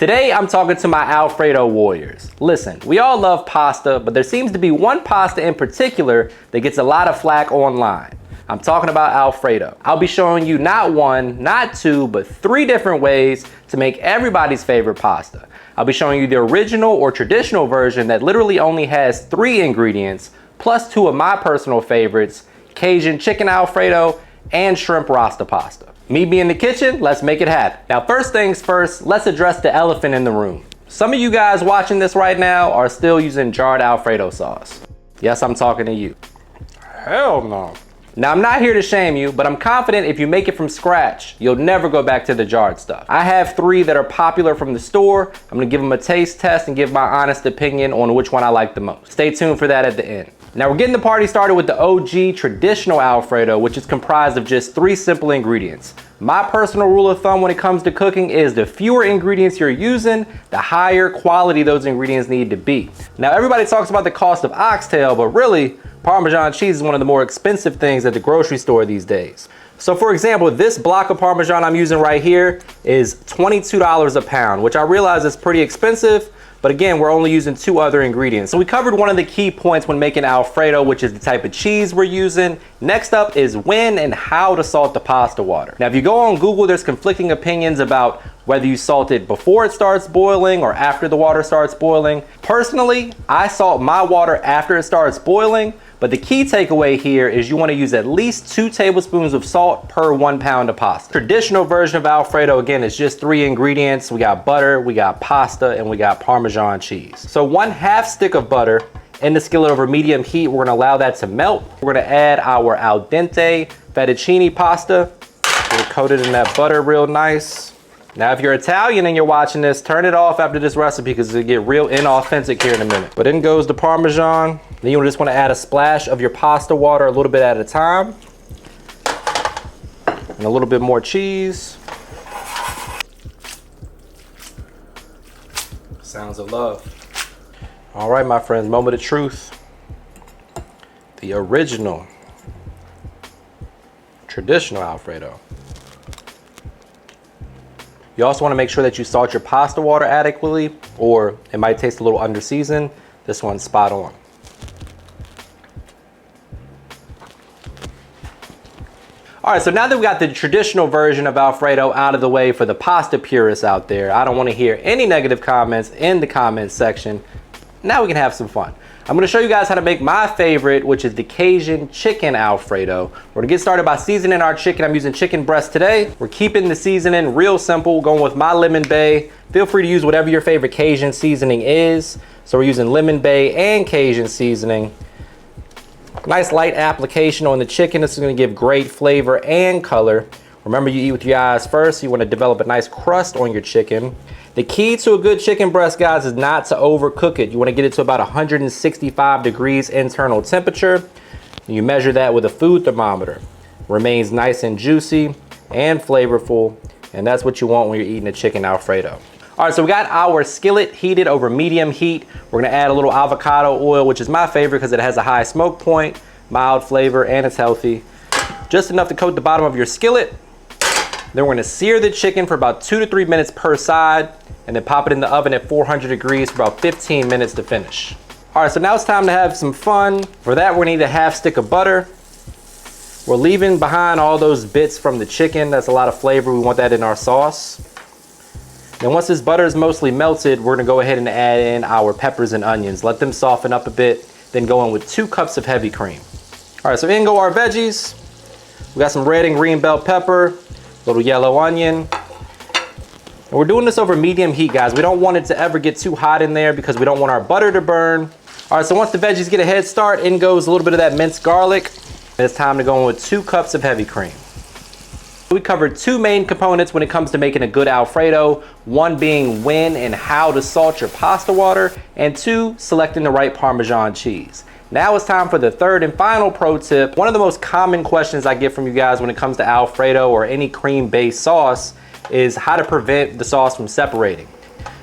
Today, I'm talking to my Alfredo warriors. Listen, we all love pasta, but there seems to be one pasta in particular that gets a lot of flack online. I'm talking about Alfredo. I'll be showing you not one, not two, but 3 different ways to make everybody's favorite pasta. I'll be showing you the original or traditional version that literally only has 3 ingredients, plus 2 of my personal favorites, Cajun chicken Alfredo and shrimp Rasta pasta. Me being in the kitchen, let's make it happen. Now, first things first, let's address the elephant in the room. Some of you guys watching this right now are still using jarred Alfredo sauce. Yes, I'm talking to you. Hell no. Now, I'm not here to shame you, but I'm confident if you make it from scratch, you'll never go back to the jarred stuff. I have 3 that are popular from the store. I'm gonna give them a taste test and give my honest opinion on which one I like the most. Stay tuned for that at the end. Now we're getting the party started with the OG traditional Alfredo, which is comprised of just 3 simple ingredients. My personal rule of thumb when it comes to cooking is the fewer ingredients you're using, the higher quality those ingredients need to be. Now everybody talks about the cost of oxtail, but really, Parmesan cheese is one of the more expensive things at the grocery store these days. So for example, this block of Parmesan I'm using right here is $22 a pound, which I realize is pretty expensive, but again, we're only using 2 other ingredients. So we covered one of the key points when making Alfredo, which is the type of cheese we're using. Next up is when and how to salt the pasta water. Now, if you go on Google, there's conflicting opinions about whether you salt it before it starts boiling or after the water starts boiling. Personally, I salt my water after it starts boiling, but the key takeaway here is you want to use at least 2 tablespoons of salt per 1 pound of pasta. Traditional version of Alfredo, again, is just 3 ingredients. We got butter, we got pasta, and we got Parmesan cheese. So 1/2 stick of butter in the skillet over medium heat. We're gonna allow that to melt. We're gonna add our al dente fettuccine pasta. We're gonna coat it in that butter real nice. Now, if you're Italian and you're watching this, turn it off after this recipe because it'll get real inauthentic here in a minute. But in goes the Parmesan. Then you just want to add a splash of your pasta water a little bit at a time. And a little bit more cheese. Sounds of love. All right, my friends, moment of truth. The original traditional Alfredo. You also want to make sure that you salt your pasta water adequately, or it might taste a little under seasoned. This one's spot on. All right, so now that we got the traditional version of Alfredo out of the way for the pasta purists out there, I don't want to hear any negative comments in the comments section. Now we can have some fun. I'm going to show you guys how to make my favorite, which is the Cajun chicken Alfredo. We're going to get started by seasoning our chicken. I'm using chicken breast today. We're keeping the seasoning real simple, going with my Lemon Bae. Feel free to use whatever your favorite Cajun seasoning is. So we're using Lemon Bae and Cajun seasoning. Nice light application on the chicken. This is going to give great flavor and color. Remember, you eat with your eyes first. You want to develop a nice crust on your chicken. The key to a good chicken breast, guys, is not to overcook it. You want to get it to about 165 degrees internal temperature. You measure that with a food thermometer. Remains nice and juicy and flavorful, and that's what you want when you're eating a chicken Alfredo. All right, so we got our skillet heated over medium heat. We're gonna add a little avocado oil, which is my favorite because it has a high smoke point, mild flavor, and it's healthy. Just enough to coat the bottom of your skillet. Then we're gonna sear the chicken for about 2 to 3 minutes per side, and then pop it in the oven at 400 degrees for about 15 minutes to finish. All right, so now it's time to have some fun. For that, we're gonna need a 1/2 stick of butter. We're leaving behind all those bits from the chicken. That's a lot of flavor. We want that in our sauce. Then once this butter is mostly melted, we're gonna go ahead and add in our peppers and onions. Let them soften up a bit, then go in with 2 cups of heavy cream. All right, so in go our veggies. We got some red and green bell pepper, little yellow onion. And we're doing this over medium heat, guys. We don't want it to ever get too hot in there because we don't want our butter to burn. All right, so once the veggies get a head start, in goes a little bit of that minced garlic. And it's time to go in with 2 cups of heavy cream. We covered 2 main components when it comes to making a good Alfredo. One being when and how to salt your pasta water, and 2, selecting the right Parmesan cheese. Now it's time for the third and final pro tip. One of the most common questions I get from you guys when it comes to Alfredo or any cream-based sauce is how to prevent the sauce from separating.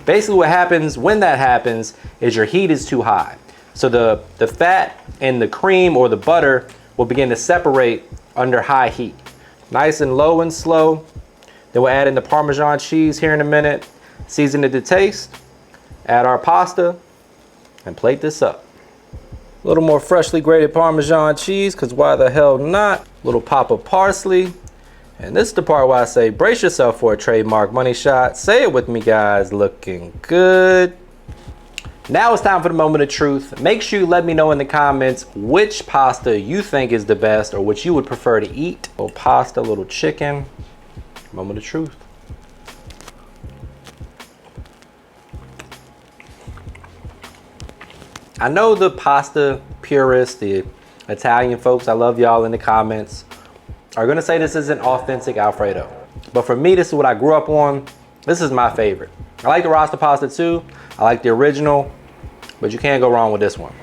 Basically what happens when that happens is your heat is too high. So the fat and the cream or the butter will begin to separate under high heat. Nice and low and slow. Then we'll add in the Parmesan cheese here in a minute. Season it to taste. Add our pasta and plate this up. A little more freshly grated Parmesan cheese, because why the hell not? A little pop of parsley. And this is the part where I say, brace yourself for a trademark money shot. Say it with me, guys. Looking good. Now it's time for the moment of truth. Make sure you let me know in the comments which pasta you think is the best or which you would prefer to eat. A little pasta, a little chicken. Moment of truth. I know the pasta purists, the Italian folks, I love y'all in the comments, are gonna say this isn't authentic Alfredo. But for me, this is what I grew up on. This is my favorite. I like the Rasta pasta too. I like the original, but you can't go wrong with this one.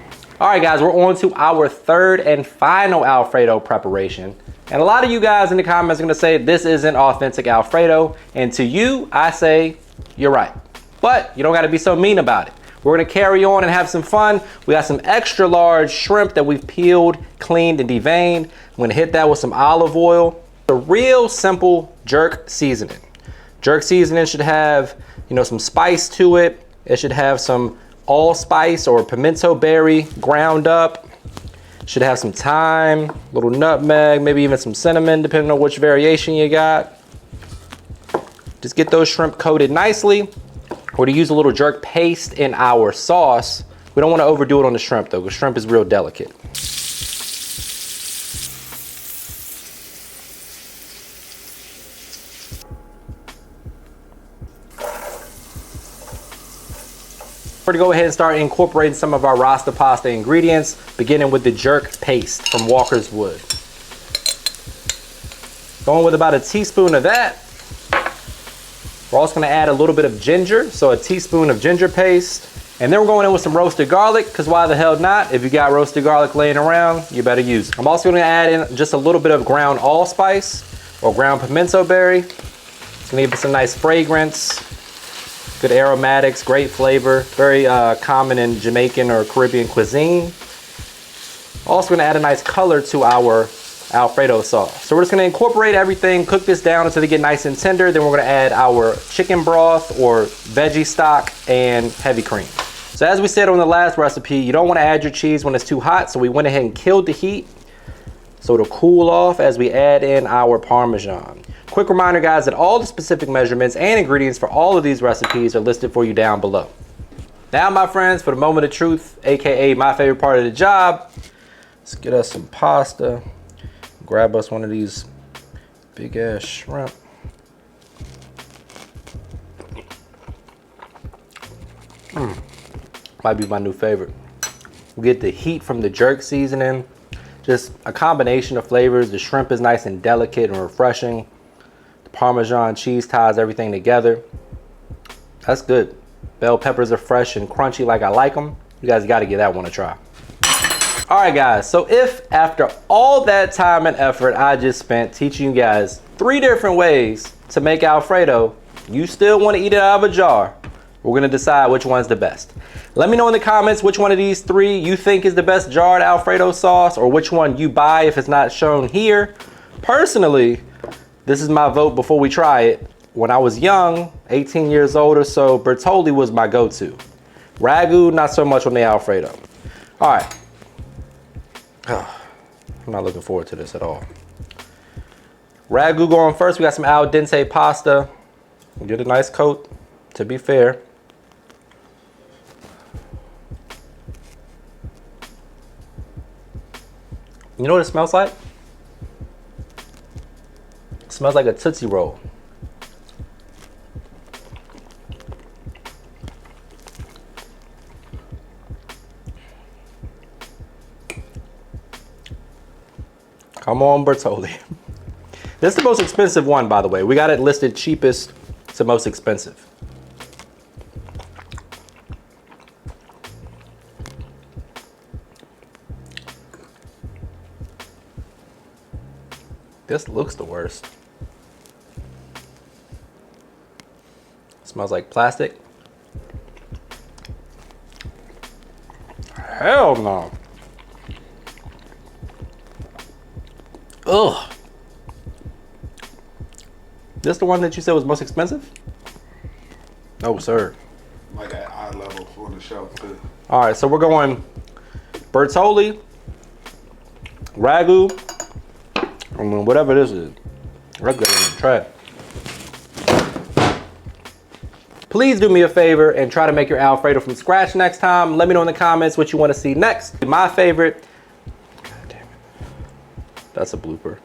All right, guys, we're on to our third and final Alfredo preparation. And a lot of you guys in the comments are gonna say this isn't authentic Alfredo. And to you, I say, you're right. But you don't gotta be so mean about it. We're gonna carry on and have some fun. We got some extra large shrimp that we've peeled, cleaned, and deveined. I'm gonna hit that with some olive oil. A real simple jerk seasoning. Jerk seasoning should have, you know, some spice to it. It should have some allspice or pimento berry ground up. Should have some thyme, little nutmeg, maybe even some cinnamon, depending on which variation you got. Just get those shrimp coated nicely. We're gonna use a little jerk paste in our sauce. We don't wanna overdo it on the shrimp though, because shrimp is real delicate. We're gonna go ahead and start incorporating some of our Rasta pasta ingredients, beginning with the jerk paste from Walker's Wood. Going with about a teaspoon of that. We're also gonna add a little bit of ginger, so a teaspoon of ginger paste. And then we're going in with some roasted garlic, because why the hell not? If you got roasted garlic laying around, you better use it. I'm also gonna add in just a little bit of ground allspice or ground pimento berry. It's gonna give us a nice fragrance, good aromatics, great flavor, very common in Jamaican or Caribbean cuisine. Also gonna add a nice color to our Alfredo sauce. So we're just gonna incorporate everything, cook this down until they get nice and tender. Then we're gonna add our chicken broth or veggie stock and heavy cream. So as we said on the last recipe, you don't wanna add your cheese when it's too hot. So we went ahead and killed the heat so it'll cool off as we add in our Parmesan. Quick reminder, guys, that all the specific measurements and ingredients for all of these recipes are listed for you down below. Now, my friends, for the moment of truth, AKA my favorite part of the job, let's get us some pasta. Grab us one of these big ass shrimp. Might be my new favorite. We get the heat from the jerk seasoning. Just a combination of flavors. The shrimp is nice and delicate and refreshing. The Parmesan cheese ties everything together. That's good. Bell peppers are fresh and crunchy like I like them. You guys got to give that one a try. All right, guys, so if after all that time and effort I just spent teaching you guys 3 different ways to make Alfredo, you still want to eat it out of a jar, we're going to decide which one's the best. Let me know in the comments which one of these 3 you think is the best jarred Alfredo sauce, or which one you buy if it's not shown here. Personally, this is my vote before we try it. When I was young, 18 years old or so, Bertolli was my go-to. Ragu, not so much on the Alfredo. All right. I'm not looking forward to this at all. Ragu going first. We got some al dente pasta. Get a nice coat, to be fair. You know what it smells like? It smells like a Tootsie Roll. Come on, Bertolli. This is the most expensive one, by the way. We got it listed cheapest to most expensive. This looks the worst. Smells like plastic. Hell no. Ugh. This the one that you said was most expensive? No, sir. Like at eye level on the shelf too. All right, so we're going Bertolli, Ragu, I mean, whatever this is. Let's go in the tray. Please do me a favor and try to make your Alfredo from scratch next time. Let me know in the comments what you want to see next. My favorite. God damn it. That's a blooper.